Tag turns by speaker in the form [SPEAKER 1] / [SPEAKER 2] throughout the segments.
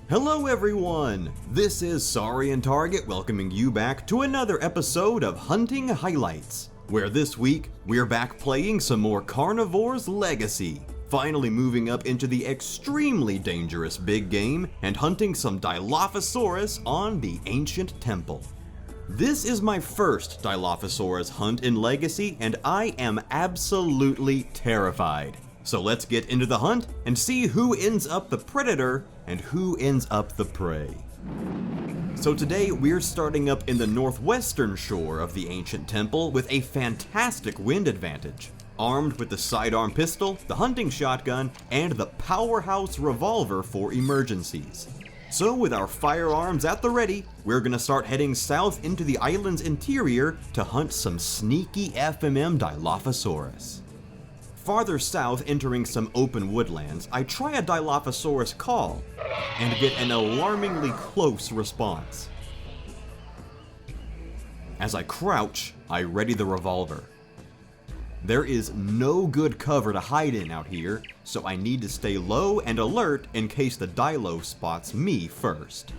[SPEAKER 1] Hello everyone! This is Saurian Target welcoming you back to another episode of Hunting Highlights, where this week we're back playing some more Carnivores Legacy, finally moving up into the extremely dangerous big game and hunting some Dilophosaurus on the ancient temple. This is my first Dilophosaurus hunt in Legacy and I am absolutely terrified. So let's get into the hunt and see who ends up the predator and who ends up the prey. So today we're starting up in the northwestern shore of the ancient temple with a fantastic wind advantage, armed with the sidearm pistol, the hunting shotgun, and the powerhouse revolver for emergencies. So with our firearms at the ready, we're gonna start heading south into the island's interior to hunt some sneaky FMM Dilophosaurus. Farther south, entering some open woodlands, I try a Dilophosaurus call and get an alarmingly close response. As I crouch, I ready the revolver. There is no good cover to hide in out here, so I need to stay low and alert in case the Dilo spots me first.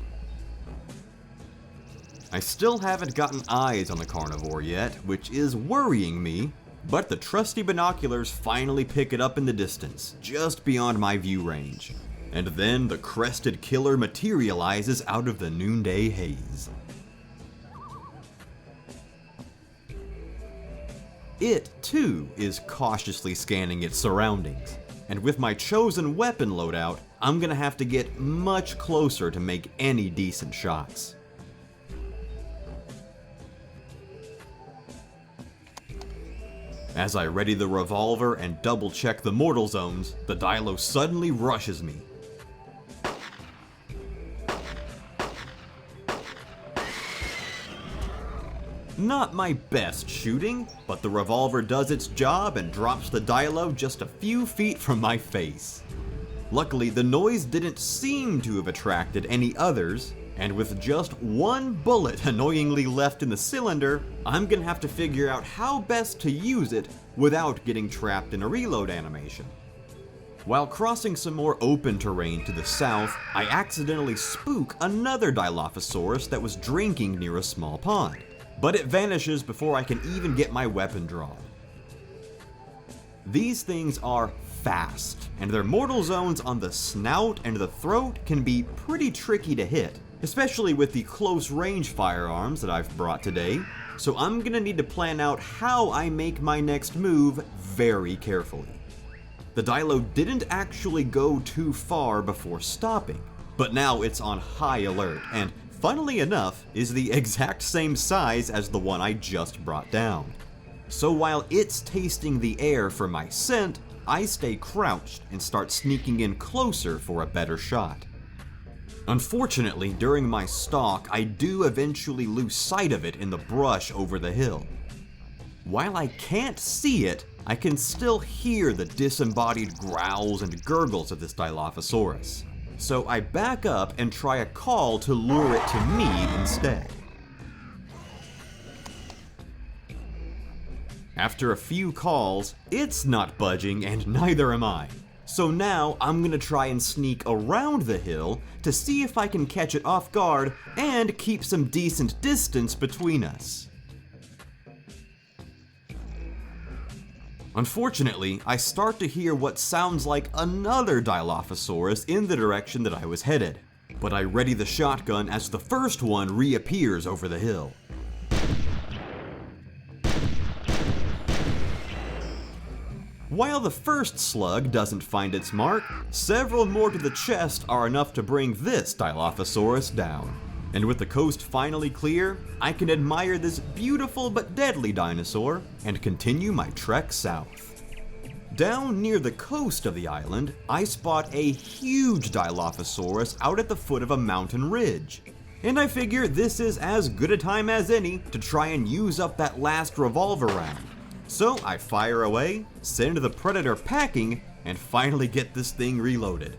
[SPEAKER 1] I still haven't gotten eyes on the carnivore yet, which is worrying me. But the trusty binoculars finally pick it up in the distance, just beyond my view range. And then the crested killer materializes out of the noonday haze. It, too, is cautiously scanning its surroundings. And with my chosen weapon loadout, I'm gonna have to get much closer to make any decent shots. As I ready the revolver and double check the mortal zones, the Dilo suddenly rushes me. Not my best shooting, but the revolver does its job and drops the Dilo just a few feet from my face. Luckily, the noise didn't seem to have attracted any others, and with just one bullet annoyingly left in the cylinder, I'm gonna have to figure out how best to use it without getting trapped in a reload animation. While crossing some more open terrain to the south, I accidentally spook another Dilophosaurus that was drinking near a small pond, but it vanishes before I can even get my weapon drawn. These things are fast, and their mortal zones on the snout and the throat can be pretty tricky to hit, especially with the close range firearms that I've brought today, so I'm gonna need to plan out how I make my next move very carefully. The Dilo didn't actually go too far before stopping, but now it's on high alert and, funnily enough, is the exact same size as the one I just brought down. So while it's tasting the air for my scent, I stay crouched and start sneaking in closer for a better shot. Unfortunately, during my stalk, I do eventually lose sight of it in the brush over the hill. While I can't see it, I can still hear the disembodied growls and gurgles of this Dilophosaurus. So I back up and try a call to lure it to me instead. After a few calls, it's not budging and neither am I. So now I'm gonna try and sneak around the hill to see if I can catch it off guard and keep some decent distance between us. Unfortunately, I start to hear what sounds like another Dilophosaurus in the direction that I was headed, but I ready the shotgun as the first one reappears over the hill. While the first slug doesn't find its mark, several more to the chest are enough to bring this Dilophosaurus down. And with the coast finally clear, I can admire this beautiful but deadly dinosaur and continue my trek south. Down near the coast of the island, I spot a huge Dilophosaurus out at the foot of a mountain ridge. And I figure this is as good a time as any to try and use up that last revolver round. So I fire away, send the predator packing, and finally get this thing reloaded.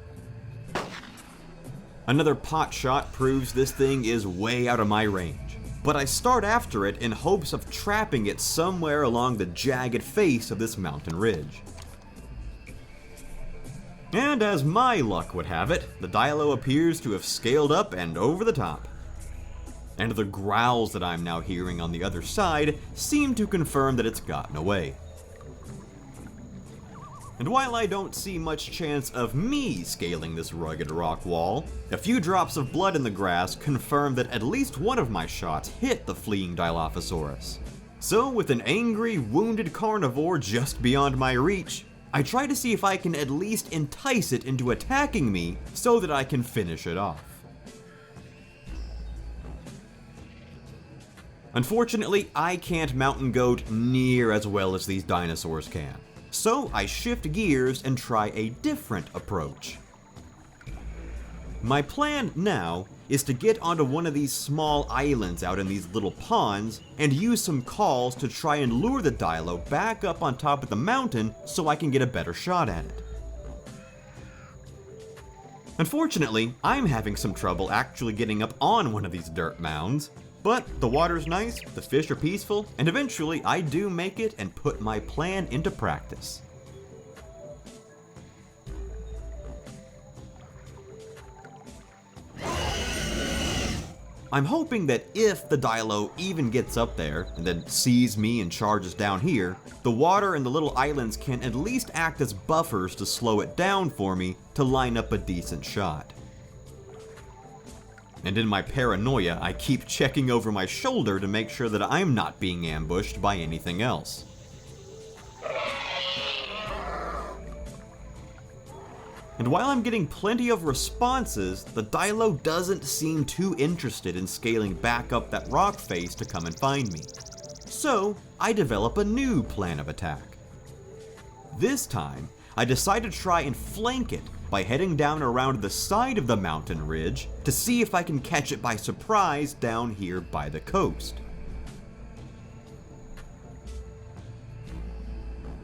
[SPEAKER 1] Another pot shot proves this thing is way out of my range, but I start after it in hopes of trapping it somewhere along the jagged face of this mountain ridge. And as my luck would have it, the Dilo appears to have scaled up and over the top. And the growls that I'm now hearing on the other side seem to confirm that it's gotten away. And while I don't see much chance of me scaling this rugged rock wall, a few drops of blood in the grass confirm that at least one of my shots hit the fleeing Dilophosaurus. So with an angry, wounded carnivore just beyond my reach, I try to see if I can at least entice it into attacking me so that I can finish it off. Unfortunately, I can't mountain goat near as well as these dinosaurs can. So I shift gears and try a different approach. My plan now is to get onto one of these small islands out in these little ponds and use some calls to try and lure the Dilo back up on top of the mountain so I can get a better shot at it. Unfortunately, I'm having some trouble actually getting up on one of these dirt mounds, but the water's nice, the fish are peaceful, and eventually I do make it and put my plan into practice. I'm hoping that if the Dilo even gets up there and then sees me and charges down here, the water and the little islands can at least act as buffers to slow it down for me to line up a decent shot. And in my paranoia, I keep checking over my shoulder to make sure that I'm not being ambushed by anything else. And while I'm getting plenty of responses, the Dilo doesn't seem too interested in scaling back up that rock face to come and find me. So I develop a new plan of attack. This time, I decide to try and flank it by heading down around the side of the mountain ridge to see if I can catch it by surprise down here by the coast.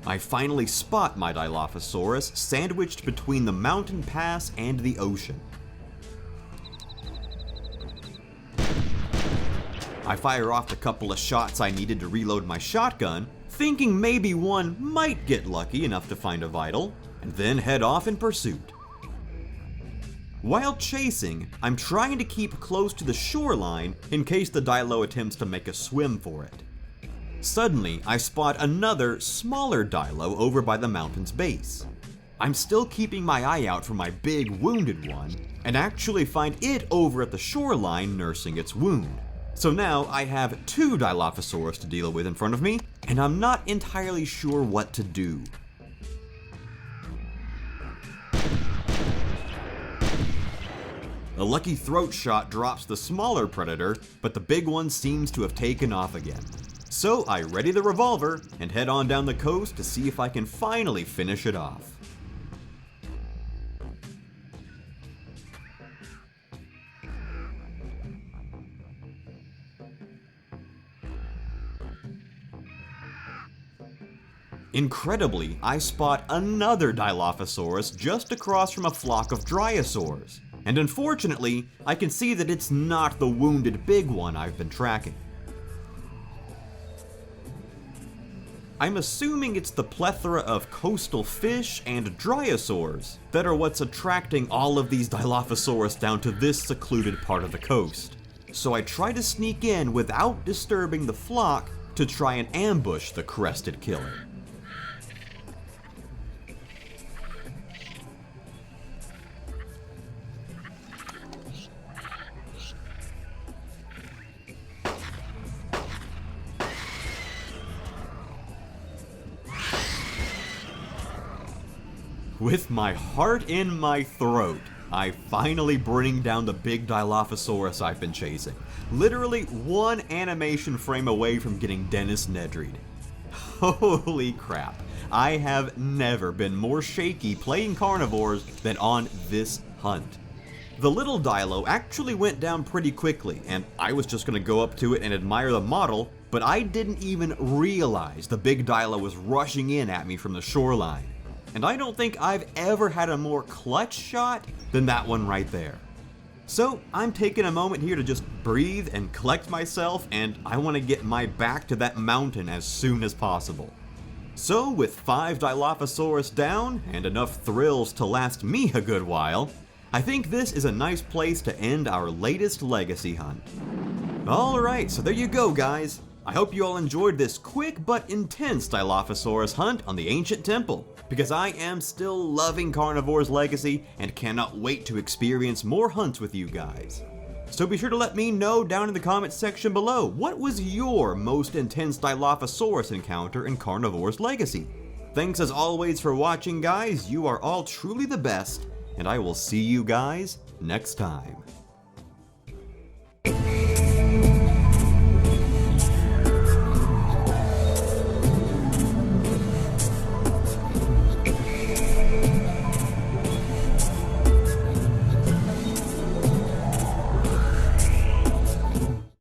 [SPEAKER 1] I finally spot my Dilophosaurus sandwiched between the mountain pass and the ocean. I fire off the couple of shots I needed to reload my shotgun, thinking maybe one might get lucky enough to find a vital, and then head off in pursuit. While chasing, I'm trying to keep close to the shoreline in case the Dilo attempts to make a swim for it. Suddenly, I spot another, smaller Dilo over by the mountain's base. I'm still keeping my eye out for my big, wounded one, and actually find it over at the shoreline nursing its wound. So now I have two Dilophosaurus to deal with in front of me, and I'm not entirely sure what to do. A lucky throat shot drops the smaller predator, but the big one seems to have taken off again. So I ready the revolver and head on down the coast to see if I can finally finish it off. Incredibly, I spot another Dilophosaurus just across from a flock of Dryosaurs. And unfortunately, I can see that it's not the wounded big one I've been tracking. I'm assuming it's the plethora of coastal fish and Dryosaurs that are what's attracting all of these Dilophosaurus down to this secluded part of the coast. So I try to sneak in without disturbing the flock to try and ambush the crested killer. With my heart in my throat, I finally bring down the big Dilophosaurus I've been chasing. Literally one animation frame away from getting Dennis Nedried. Holy crap, I have never been more shaky playing carnivores than on this hunt. The little Dilo actually went down pretty quickly, and I was just gonna go up to it and admire the model, but I didn't even realize the big Dilo was rushing in at me from the shoreline. And I don't think I've ever had a more clutch shot than that one right there. So I'm taking a moment here to just breathe and collect myself, and I want to get my back to that mountain as soon as possible. So with 5 Dilophosaurus down, and enough thrills to last me a good while, I think this is a nice place to end our latest legacy hunt. Alright, so there you go guys. I hope you all enjoyed this quick but intense Dilophosaurus hunt on the Ancient Temple, because I am still loving Carnivores Legacy and cannot wait to experience more hunts with you guys. So be sure to let me know down in the comments section below, what was your most intense Dilophosaurus encounter in Carnivores Legacy? Thanks as always for watching guys, you are all truly the best, and I will see you guys next time.